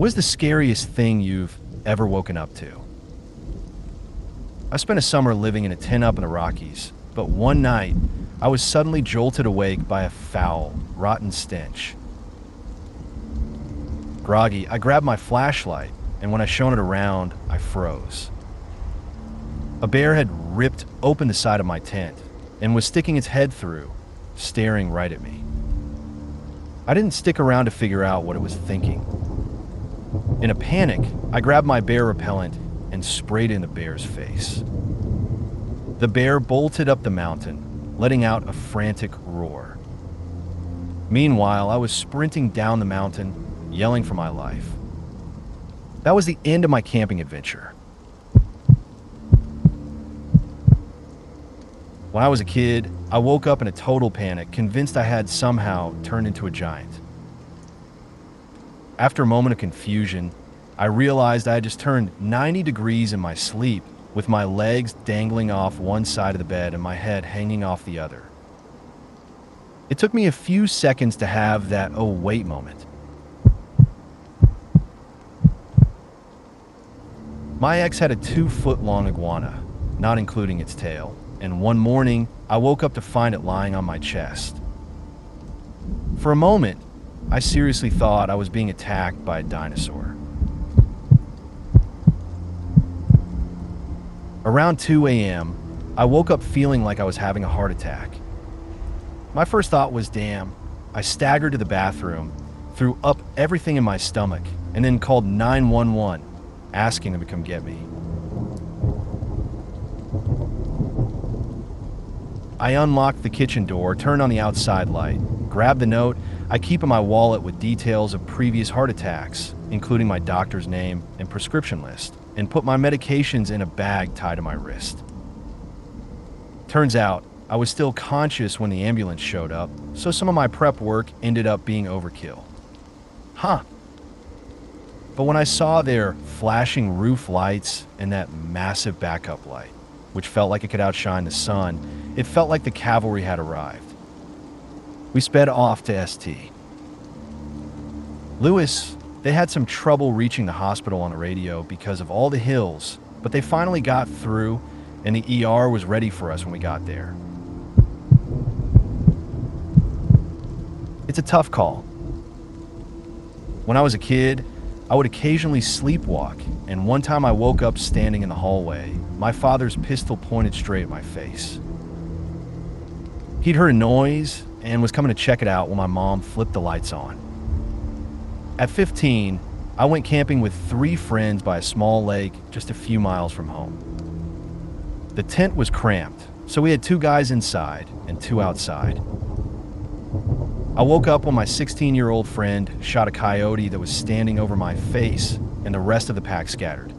What is the scariest thing you've ever woken up to? I spent a summer living in a tent up in the Rockies, but one night I was suddenly jolted awake by a foul, rotten stench. Groggy, I grabbed my flashlight, and when I shone it around, I froze. A bear had ripped open the side of my tent and was sticking its head through, staring right at me. I didn't stick around to figure out what it was thinking. In a panic, I grabbed my bear repellent and sprayed it in the bear's face. The bear bolted up the mountain, letting out a frantic roar. Meanwhile, I was sprinting down the mountain, yelling for my life. That was the end of my camping adventure. When I was a kid, I woke up in a total panic, convinced I had somehow turned into a giant. After a moment of confusion, I realized I had just turned 90 degrees in my sleep, with my legs dangling off one side of the bed and my head hanging off the other. It took me a few seconds to have that "oh wait" moment. My ex had a 2-foot-long iguana, not including its tail, and one morning I woke up to find it lying on my chest. For a moment, I seriously thought I was being attacked by a dinosaur. Around 2 a.m., I woke up feeling like I was having a heart attack. My first thought was, damn. I staggered to the bathroom, threw up everything in my stomach, and then called 911, asking them to come get me. I unlocked the kitchen door, turned on the outside light, grabbed the note I keep in my wallet with details of previous heart attacks, including my doctor's name and prescription list, and put my medications in a bag tied to my wrist. Turns out, I was still conscious when the ambulance showed up, so some of my prep work ended up being overkill. But when I saw their flashing roof lights and that massive backup light, which felt like it could outshine the sun, it felt like the cavalry had arrived. We sped off to ST. Lewis, they had some trouble reaching the hospital on the radio because of all the hills, but they finally got through, and the ER was ready for us when we got there. It's a tough call. When I was a kid, I would occasionally sleepwalk, and one time I woke up standing in the hallway, my father's pistol pointed straight at my face. He'd heard a noise and was coming to check it out when my mom flipped the lights on. At 15, I went camping with 3 friends by a small lake just a few miles from home. The tent was cramped, so we had 2 guys inside and 2 outside. I woke up when my 16-year-old friend shot a coyote that was standing over my face, and the rest of the pack scattered.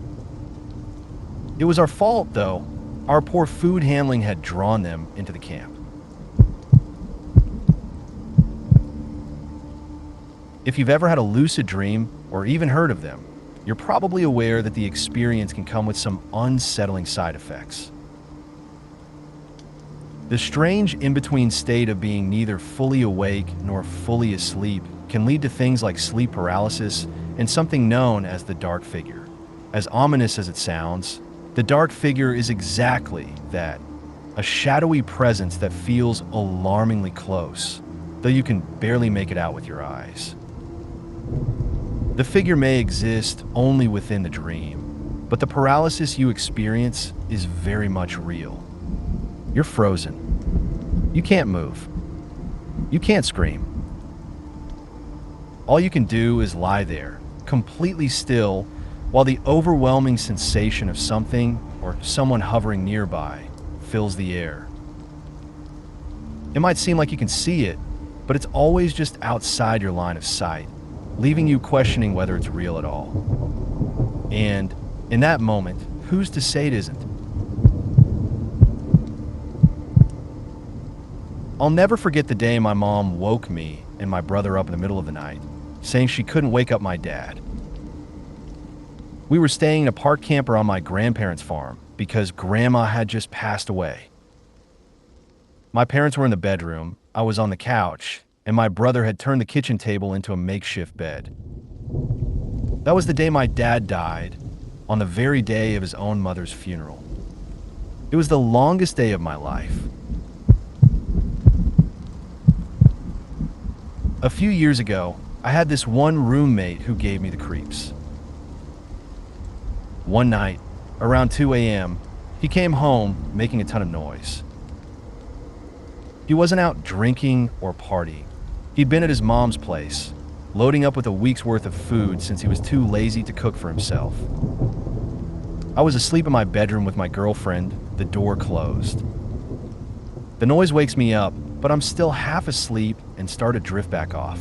It was our fault, though. Our poor food handling had drawn them into the camp. If you've ever had a lucid dream, or even heard of them, you're probably aware that the experience can come with some unsettling side effects. The strange in-between state of being neither fully awake nor fully asleep can lead to things like sleep paralysis and something known as the dark figure. As ominous as it sounds, the dark figure is exactly that, a shadowy presence that feels alarmingly close, though you can barely make it out with your eyes. The figure may exist only within the dream, but the paralysis you experience is very much real. You're frozen. You can't move. You can't scream. All you can do is lie there, completely still, while the overwhelming sensation of something or someone hovering nearby fills the air. It might seem like you can see it, but it's always just outside your line of sight, leaving you questioning whether it's real at all. And in that moment, who's to say it isn't? I'll never forget the day my mom woke me and my brother up in the middle of the night, saying she couldn't wake up my dad. We were staying in a park camper on my grandparents' farm because Grandma had just passed away. My parents were in the bedroom, I was on the couch, and my brother had turned the kitchen table into a makeshift bed. That was the day my dad died, on the very day of his own mother's funeral. It was the longest day of my life. A few years ago, I had this one roommate who gave me the creeps. One night, around 2 a.m., he came home making a ton of noise. He wasn't out drinking or partying. He'd been at his mom's place, loading up with a week's worth of food since he was too lazy to cook for himself. I was asleep in my bedroom with my girlfriend, the door closed. The noise wakes me up, but I'm still half asleep and start to drift back off.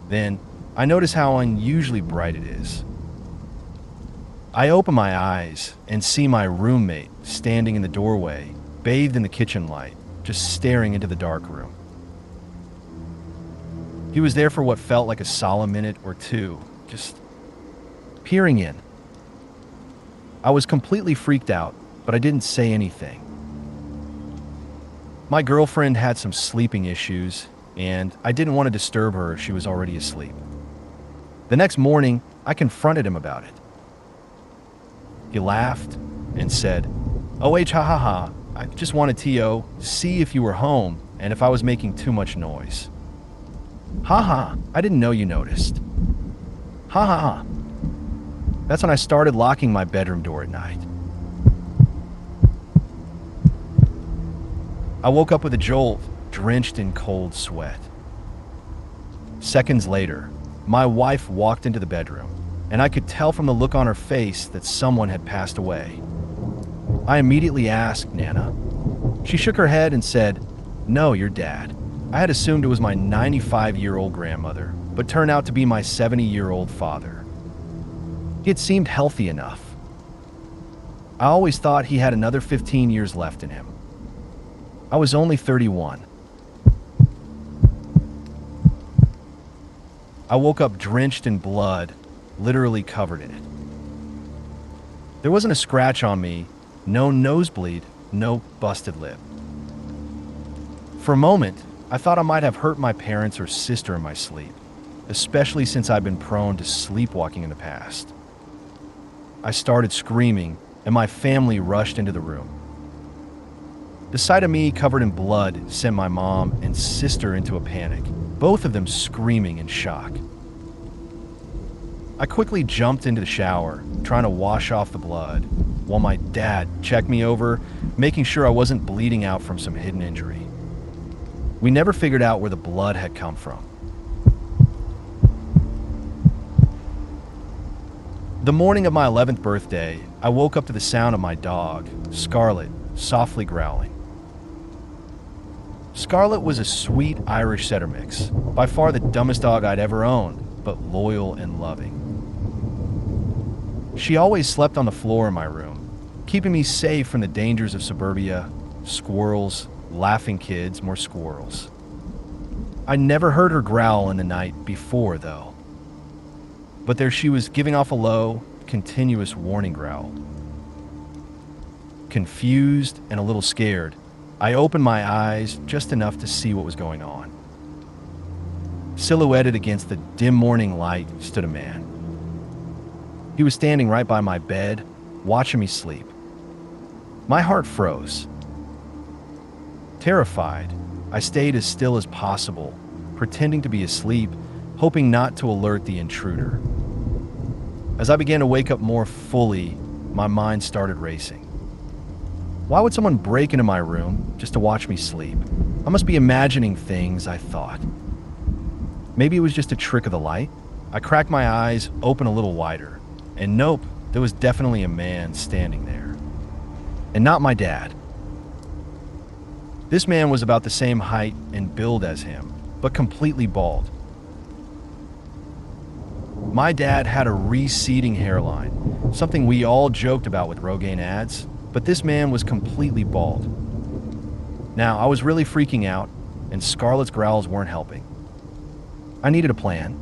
Then, I notice how unusually bright it is. I open my eyes and see my roommate standing in the doorway, bathed in the kitchen light, just staring into the dark room. He was there for what felt like a solid minute or two, just peering in. I was completely freaked out, but I didn't say anything. My girlfriend had some sleeping issues, and I didn't want to disturb her if she was already asleep. The next morning, I confronted him about it. He laughed and said, "Oh, ha ha ha, I just wanted to see if you were home and if I was making too much noise." "Ha ha, I didn't know you noticed." "Ha ha ha." That's when I started locking my bedroom door at night. I woke up with a jolt, drenched in cold sweat. Seconds later, my wife walked into the bedroom, and I could tell from the look on her face that someone had passed away. I immediately asked Nana. She shook her head and said, "No, your dad." I had assumed it was my 95-year-old grandmother, but turned out to be my 70-year-old father. He had seemed healthy enough. I always thought he had another 15 years left in him. I was only 31. I woke up drenched in blood, literally covered in it. There wasn't a scratch on me, no nosebleed, no busted lip. For a moment, I thought I might have hurt my parents or sister in my sleep, especially since I've been prone to sleepwalking in the past. I started screaming, and my family rushed into the room. The sight of me covered in blood sent my mom and sister into a panic, both of them screaming in shock. I quickly jumped into the shower, trying to wash off the blood, while my dad checked me over, making sure I wasn't bleeding out from some hidden injury. We never figured out where the blood had come from. The morning of my 11th birthday, I woke up to the sound of my dog, Scarlet, softly growling. Scarlet was a sweet Irish setter mix, by far the dumbest dog I'd ever owned, but loyal and loving. She always slept on the floor in my room, keeping me safe from the dangers of suburbia, squirrels, laughing kids, more squirrels. I never heard her growl in the night before, though. But there she was, giving off a low, continuous warning growl. Confused and a little scared, I opened my eyes just enough to see what was going on. Silhouetted against the dim morning light stood a man. He was standing right by my bed, watching me sleep. My heart froze. Terrified, I stayed as still as possible, pretending to be asleep, hoping not to alert the intruder. As I began to wake up more fully, my mind started racing. Why would someone break into my room just to watch me sleep? I must be imagining things, I thought. Maybe it was just a trick of the light? I cracked my eyes open a little wider, and nope, there was definitely a man standing there. And not my dad. This man was about the same height and build as him, but completely bald. My dad had a receding hairline, something we all joked about with Rogaine ads, but this man was completely bald. Now, I was really freaking out, and Scarlett's growls weren't helping. I needed a plan.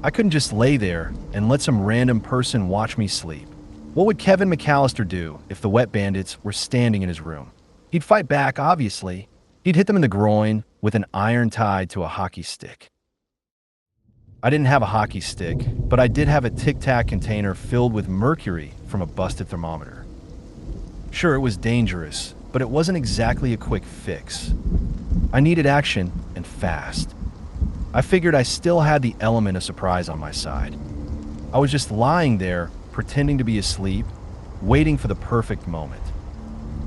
I couldn't just lay there and let some random person watch me sleep. What would Kevin McAllister do if the wet bandits were standing in his room? He'd fight back, obviously. He'd hit them in the groin with an iron tied to a hockey stick. I didn't have a hockey stick, but I did have a Tic Tac container filled with mercury from a busted thermometer. Sure, it was dangerous, but it wasn't exactly a quick fix. I needed action, and fast. I figured I still had the element of surprise on my side. I was just lying there, pretending to be asleep, waiting for the perfect moment.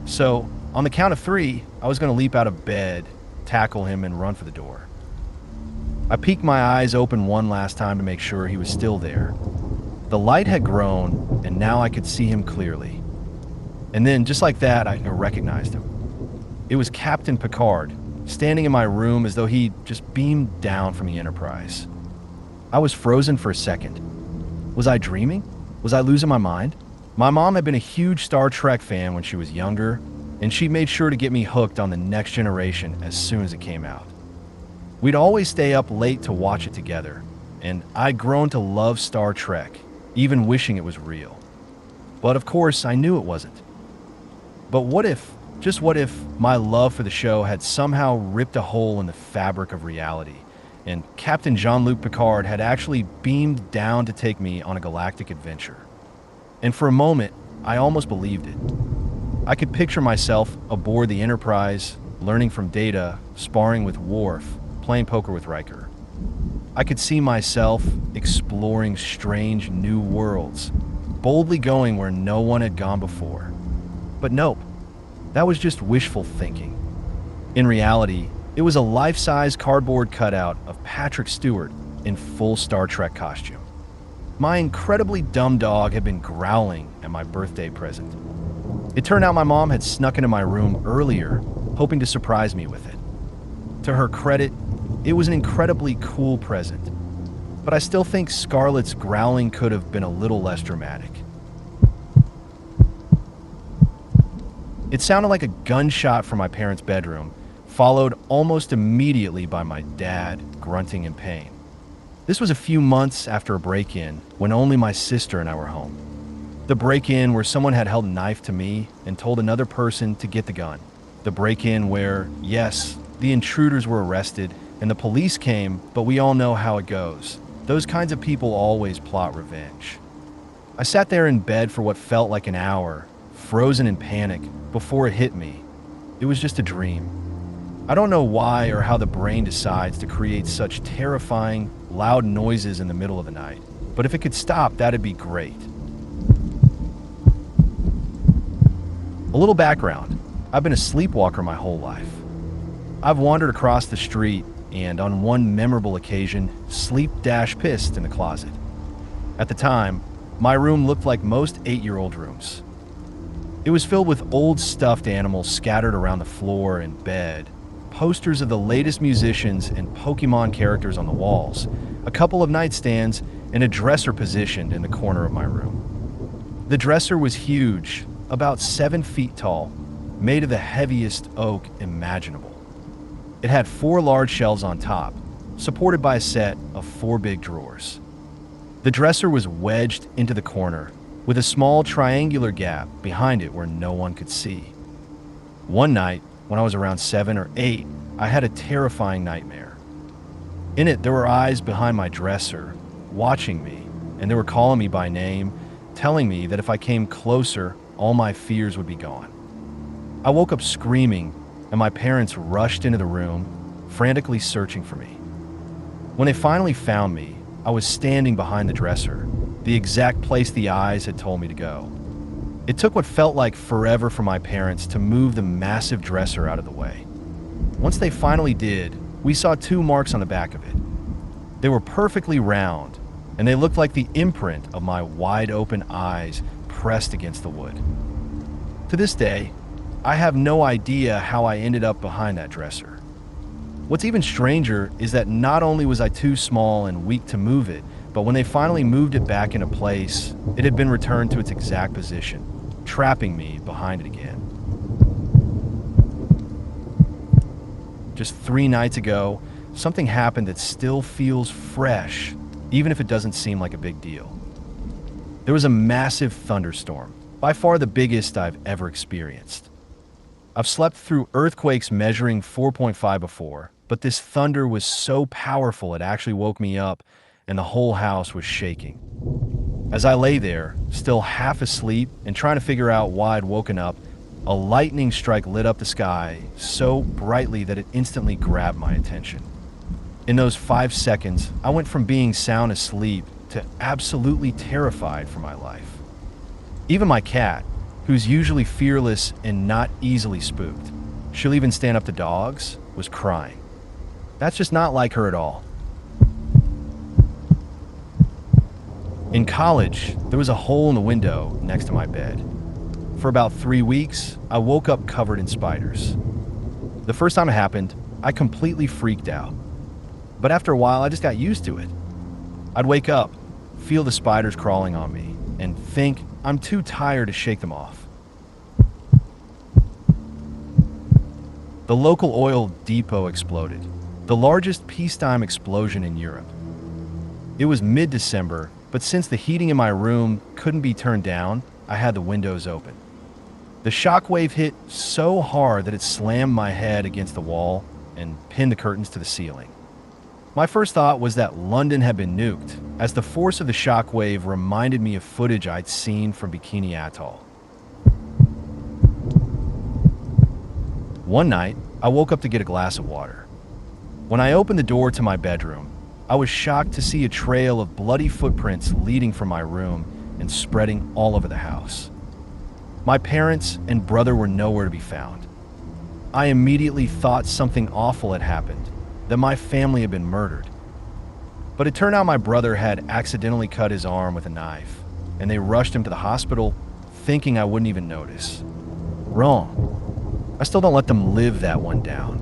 So, on the count of 3, I was going to leap out of bed, tackle him, and run for the door. I peeked my eyes open one last time to make sure he was still there. The light had grown, and now I could see him clearly. And then, just like that, I recognized him. It was Captain Picard, standing in my room as though he just beamed down from the Enterprise. I was frozen for a second. Was I dreaming? Was I losing my mind? My mom had been a huge Star Trek fan when she was younger, and she made sure to get me hooked on The Next Generation as soon as it came out. We'd always stay up late to watch it together, and I'd grown to love Star Trek, even wishing it was real. But of course, I knew it wasn't. But what if, just what if, my love for the show had somehow ripped a hole in the fabric of reality, and Captain Jean-Luc Picard had actually beamed down to take me on a galactic adventure? And for a moment, I almost believed it. I could picture myself aboard the Enterprise, learning from Data, sparring with Worf, playing poker with Riker. I could see myself exploring strange new worlds, boldly going where no one had gone before. But nope, that was just wishful thinking. In reality, it was a life-size cardboard cutout of Patrick Stewart in full Star Trek costume. My incredibly dumb dog had been growling at my birthday present. It turned out my mom had snuck into my room earlier, hoping to surprise me with it. To her credit, it was an incredibly cool present, but I still think Scarlett's growling could have been a little less dramatic. It sounded like a gunshot from my parents' bedroom, followed almost immediately by my dad grunting in pain. This was a few months after a break-in, when only my sister and I were home. The break-in where someone had held a knife to me and told another person to get the gun. The break-in where, yes, the intruders were arrested and the police came, but we all know how it goes. Those kinds of people always plot revenge. I sat there in bed for what felt like an hour, frozen in panic, before it hit me. It was just a dream. I don't know why or how the brain decides to create such terrifying, loud noises in the middle of the night, but if it could stop, that'd be great. A little background. I've been a sleepwalker my whole life. I've wandered across the street and, on one memorable occasion, sleep-pissed in the closet. At the time, my room looked like most 8-year-old rooms. It was filled with old stuffed animals scattered around the floor and bed, posters of the latest musicians and Pokemon characters on the walls, a couple of nightstands, and a dresser positioned in the corner of my room. The dresser was huge, about 7 feet tall, made of the heaviest oak imaginable. It had 4 large shelves on top, supported by a set of 4 big drawers. The dresser was wedged into the corner, with a small triangular gap behind it where no one could see. One night, when I was around 7 or 8, I had a terrifying nightmare. In it, there were eyes behind my dresser, watching me, and they were calling me by name, telling me that if I came closer, all my fears would be gone. I woke up screaming, and my parents rushed into the room, frantically searching for me. When they finally found me, I was standing behind the dresser, the exact place the eyes had told me to go. It took what felt like forever for my parents to move the massive dresser out of the way. Once they finally did, we saw 2 marks on the back of it. They were perfectly round, and they looked like the imprint of my wide-open eyes pressed against the wood. To this day, I have no idea how I ended up behind that dresser. What's even stranger is that not only was I too small and weak to move it, but when they finally moved it back into place, it had been returned to its exact position, trapping me behind it again. Just 3 nights ago, something happened that still feels fresh, even if it doesn't seem like a big deal. There was a massive thunderstorm, by far the biggest I've ever experienced. I've slept through earthquakes measuring 4.5 before, but this thunder was so powerful it actually woke me up and the whole house was shaking. As I lay there, still half asleep and trying to figure out why I'd woken up, a lightning strike lit up the sky so brightly that it instantly grabbed my attention. In those 5 seconds, I went from being sound asleep to absolutely terrified for my life. Even my cat, who's usually fearless and not easily spooked, she'll even stand up to dogs, was crying. That's just not like her at all. In college, there was a hole in the window next to my bed. For about 3 weeks, I woke up covered in spiders. The first time it happened, I completely freaked out. But after a while, I just got used to it. I'd wake up, feel the spiders crawling on me, and think I'm too tired to shake them off. The local oil depot exploded, the largest peacetime explosion in Europe. It was mid-December, but since the heating in my room couldn't be turned down, I had the windows open. The shockwave hit so hard that it slammed my head against the wall and pinned the curtains to the ceiling. My first thought was that London had been nuked, as the force of the shockwave reminded me of footage I'd seen from Bikini Atoll. One night, I woke up to get a glass of water. When I opened the door to my bedroom, I was shocked to see a trail of bloody footprints leading from my room and spreading all over the house. My parents and brother were nowhere to be found. I immediately thought something awful had happened, that my family had been murdered. But it turned out my brother had accidentally cut his arm with a knife, and they rushed him to the hospital, thinking I wouldn't even notice. Wrong. I still don't let them live that one down.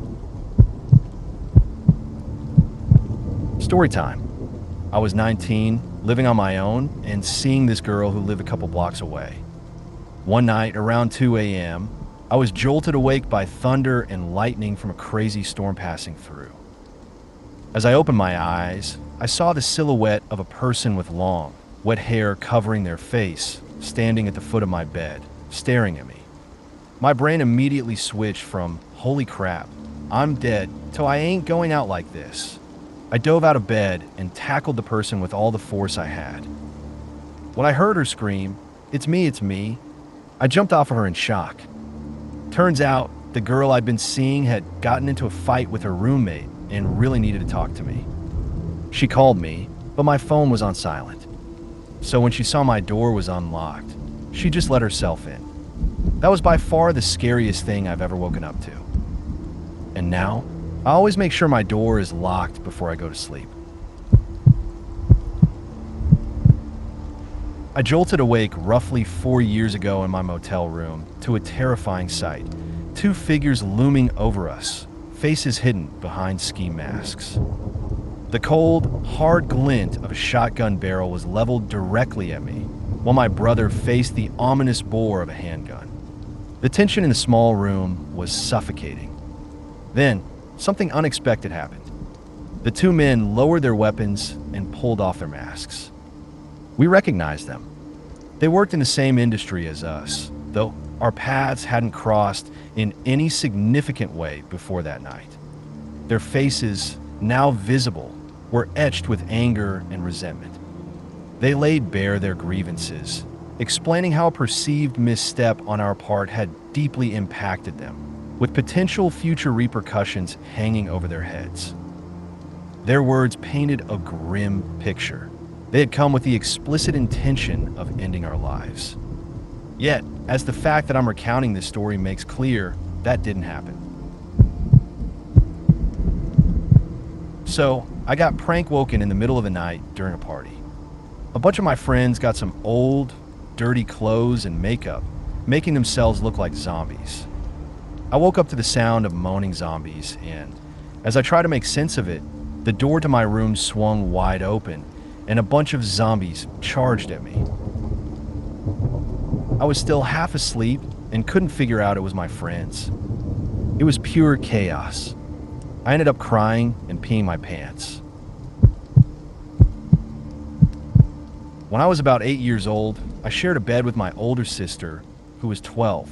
Story time. I was 19, living on my own, and seeing this girl who lived a couple blocks away. One night, around 2 a.m., I was jolted awake by thunder and lightning from a crazy storm passing through. As I opened my eyes, I saw the silhouette of a person with long, wet hair covering their face, standing at the foot of my bed, staring at me. My brain immediately switched from, holy crap, I'm dead, to I ain't going out like this. I dove out of bed and tackled the person with all the force I had. When I heard her scream, it's me, I jumped off of her in shock. Turns out, the girl I'd been seeing had gotten into a fight with her roommate and really needed to talk to me. She called me, but my phone was on silent. So when she saw my door was unlocked, she just let herself in. That was by far the scariest thing I've ever woken up to. And now, I always make sure my door is locked before I go to sleep. I jolted awake roughly 4 years ago in my motel room to a terrifying sight. 2 figures looming over us, faces hidden behind ski masks. The cold, hard glint of a shotgun barrel was leveled directly at me, while my brother faced the ominous bore of a handgun. The tension in the small room was suffocating. Then, something unexpected happened. The 2 men lowered their weapons and pulled off their masks. We recognized them. They worked in the same industry as us, though our paths hadn't crossed in any significant way before that night. Their faces, now visible, were etched with anger and resentment. They laid bare their grievances, explaining how a perceived misstep on our part had deeply impacted them, with potential future repercussions hanging over their heads. Their words painted a grim picture. They had come with the explicit intention of ending our lives. Yet, as the fact that I'm recounting this story makes clear, that didn't happen. So, I got prank woken in the middle of the night during a party. A bunch of my friends got some old, dirty clothes and makeup, making themselves look like zombies. I woke up to the sound of moaning zombies, and as I tried to make sense of it, the door to my room swung wide open, and a bunch of zombies charged at me. I was still half asleep and couldn't figure out it was my friends. It was pure chaos. I ended up crying and peeing my pants. When I was about 8 years old, I shared a bed with my older sister, who was 12.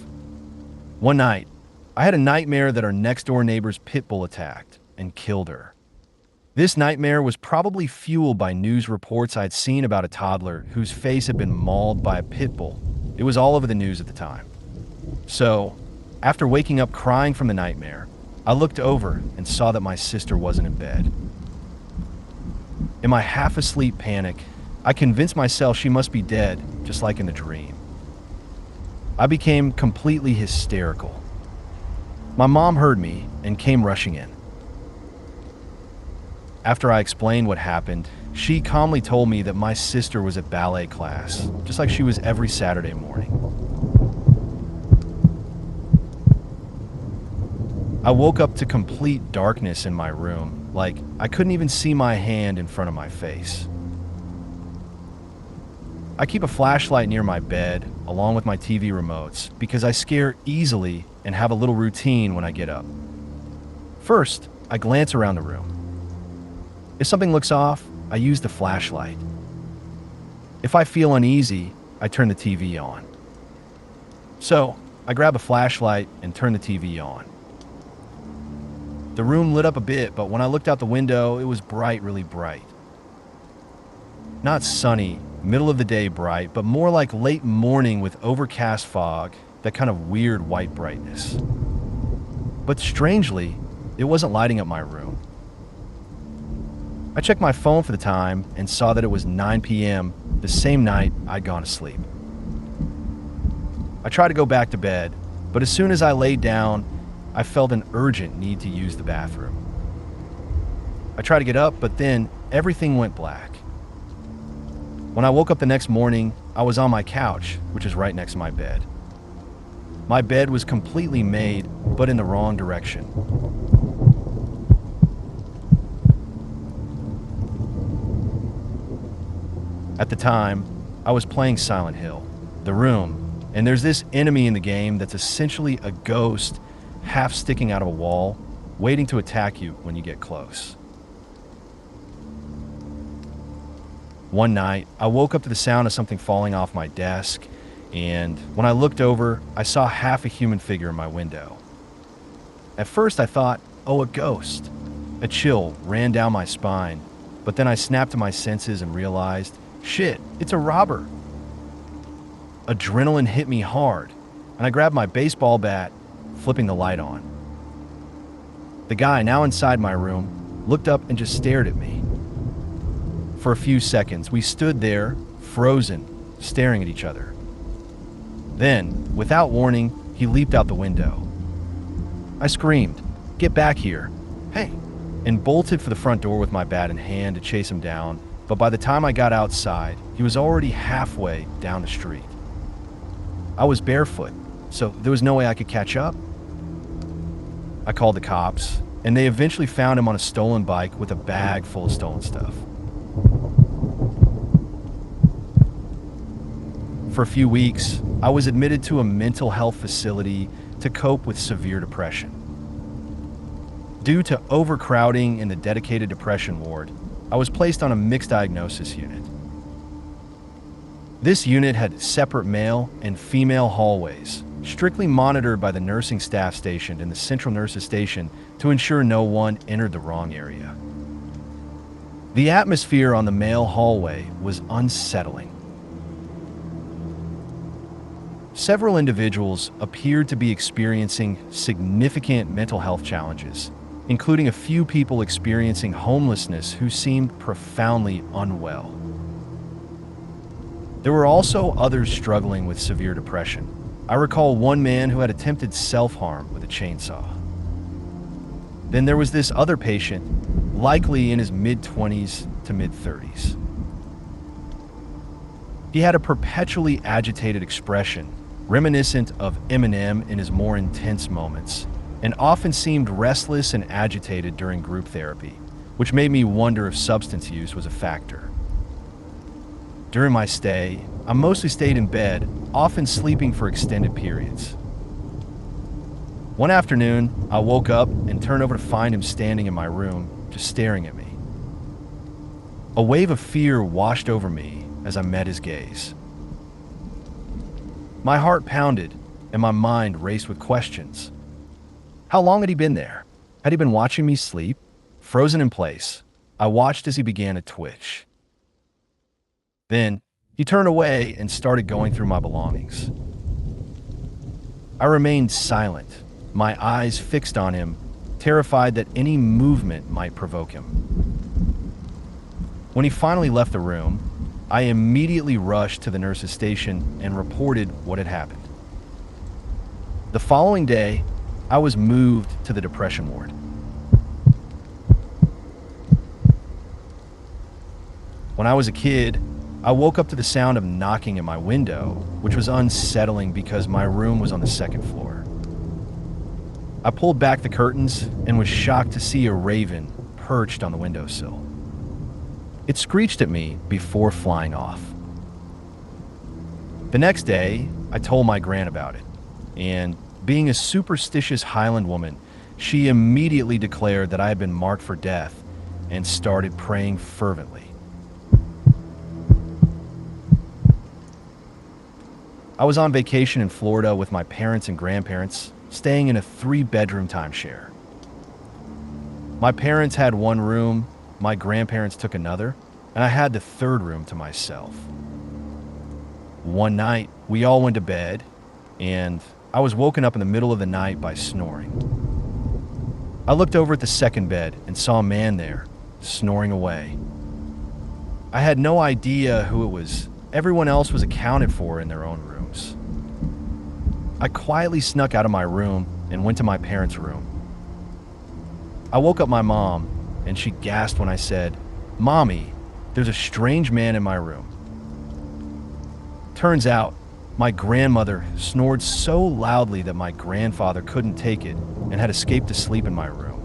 One night, I had a nightmare that our next-door neighbor's pit bull attacked and killed her. This nightmare was probably fueled by news reports I'd seen about a toddler whose face had been mauled by a pit bull. It was all over the news at the time. So, after waking up crying from the nightmare, I looked over and saw that my sister wasn't in bed. In my half-asleep panic, I convinced myself she must be dead, just like in the dream. I became completely hysterical. My mom heard me and came rushing in. After I explained what happened, she calmly told me that my sister was at ballet class, just like she was every Saturday morning. I woke up to complete darkness in my room, like I couldn't even see my hand in front of my face. I keep a flashlight near my bed, along with my TV remotes, because I scare easily and have a little routine when I get up. First, I glance around the room. If something looks off, I use the flashlight. If I feel uneasy, I turn the TV on. So, I grab a flashlight and turn the TV on. The room lit up a bit, but when I looked out the window, it was bright, really bright. Not sunny, middle of the day bright, but more like late morning with overcast fog, that kind of weird white brightness. But strangely, it wasn't lighting up my room. I checked my phone for the time and saw that it was 9 p.m., the same night I'd gone to sleep. I tried to go back to bed, but as soon as I laid down, I felt an urgent need to use the bathroom. I tried to get up, but then everything went black. When I woke up the next morning, I was on my couch, which is right next to my bed. My bed was completely made, but in the wrong direction. At the time, I was playing Silent Hill, The Room, and there's this enemy in the game that's essentially a ghost half sticking out of a wall, waiting to attack you when you get close. One night, I woke up to the sound of something falling off my desk, and when I looked over, I saw half a human figure in my window. At first, I thought, oh, a ghost. A chill ran down my spine, but then I snapped to my senses and realized, shit, it's a robber. Adrenaline hit me hard, and I grabbed my baseball bat, flipping the light on. The guy, now inside my room, looked up and just stared at me. For a few seconds, we stood there, frozen, staring at each other. Then, without warning, he leaped out the window. I screamed, "Get back here! Hey!" and bolted for the front door with my bat in hand to chase him down, but by the time I got outside, he was already halfway down the street. I was barefoot, so there was no way I could catch up. I called the cops, and they eventually found him on a stolen bike with a bag full of stolen stuff. For a few weeks, I was admitted to a mental health facility to cope with severe depression. Due to overcrowding in the dedicated depression ward, I was placed on a mixed diagnosis unit. This unit had separate male and female hallways, strictly monitored by the nursing staff stationed in the central nurses station to ensure no one entered the wrong area. The atmosphere on the male hallway was unsettling. Several individuals appeared to be experiencing significant mental health challenges, including a few people experiencing homelessness who seemed profoundly unwell. There were also others struggling with severe depression. I recall one man who had attempted self-harm with a chainsaw. Then there was this other patient, likely in his mid-20s to mid-30s. He had a perpetually agitated expression, reminiscent of Eminem in his more intense moments, and often seemed restless and agitated during group therapy, which made me wonder if substance use was a factor. During my stay, I mostly stayed in bed, often sleeping for extended periods. One afternoon, I woke up and turned over to find him standing in my room, just staring at me. A wave of fear washed over me as I met his gaze. My heart pounded, and my mind raced with questions. How long had he been there? Had he been watching me sleep, frozen in place? I watched as he began to twitch. Then, he turned away and started going through my belongings. I remained silent, my eyes fixed on him, terrified that any movement might provoke him. When he finally left the room, I immediately rushed to the nurse's station and reported what had happened. The following day, I was moved to the depression ward. When I was a kid, I woke up to the sound of knocking at my window, which was unsettling because my room was on the second floor. I pulled back the curtains and was shocked to see a raven perched on the windowsill. It screeched at me before flying off. The next day, I told my gran about it, and being a superstitious Highland woman, she immediately declared that I had been marked for death and started praying fervently. I was on vacation in Florida with my parents and grandparents, staying in a 3-bedroom timeshare. My parents had one room, my grandparents took another, and I had the third room to myself. One night, we all went to bed, and I was woken up in the middle of the night by snoring. I looked over at the second bed and saw a man there, snoring away. I had no idea who it was. Everyone else was accounted for in their own rooms. I quietly snuck out of my room and went to my parents' room. I woke up my mom, and she gasped when I said, "Mommy, there's a strange man in my room." Turns out, my grandmother snored so loudly that my grandfather couldn't take it and had escaped to sleep in my room.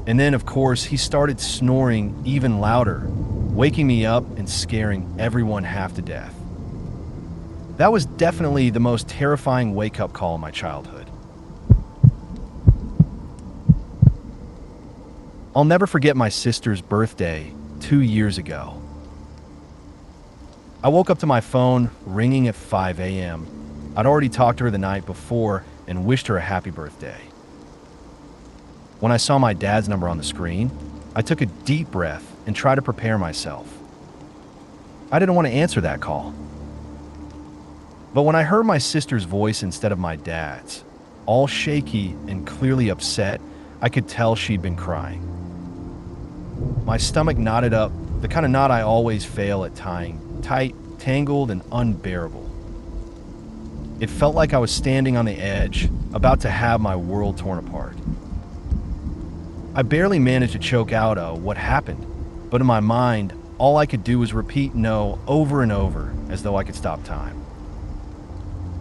And then, of course, he started snoring even louder, waking me up and scaring everyone half to death. That was definitely the most terrifying wake-up call in my childhood. I'll never forget my sister's birthday 2 years ago. I woke up to my phone ringing at 5 a.m. I'd already talked to her the night before and wished her a happy birthday. When I saw my dad's number on the screen, I took a deep breath and tried to prepare myself. I didn't want to answer that call. But when I heard my sister's voice instead of my dad's, all shaky and clearly upset, I could tell she'd been crying. My stomach knotted up, the kind of knot I always fail at tying, tight, tangled, and unbearable. It felt like I was standing on the edge, about to have my world torn apart. I barely managed to choke out what happened, but in my mind, all I could do was repeat no over and over as though I could stop time.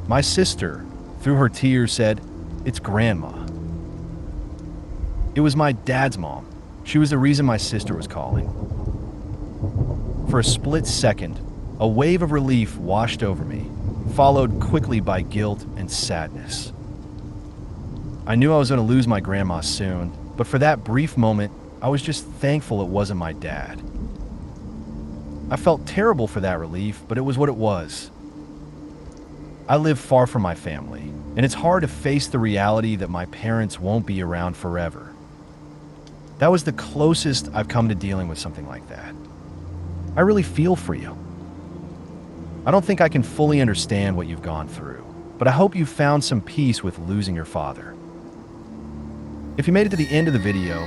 My sister, through her tears, said, "It's Grandma." It was my dad's mom. She was the reason my sister was calling. For a split second, a wave of relief washed over me, followed quickly by guilt and sadness. I knew I was going to lose my grandma soon, but for that brief moment, I was just thankful it wasn't my dad. I felt terrible for that relief, but it was what it was. I live far from my family, and it's hard to face the reality that my parents won't be around forever. That was the closest I've come to dealing with something like that. I really feel for you. I don't think I can fully understand what you've gone through, but I hope you found some peace with losing your father. If you made it to the end of the video,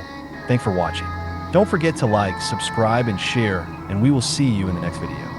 thanks for watching. Don't forget to like, subscribe, and share, and we will see you in the next video.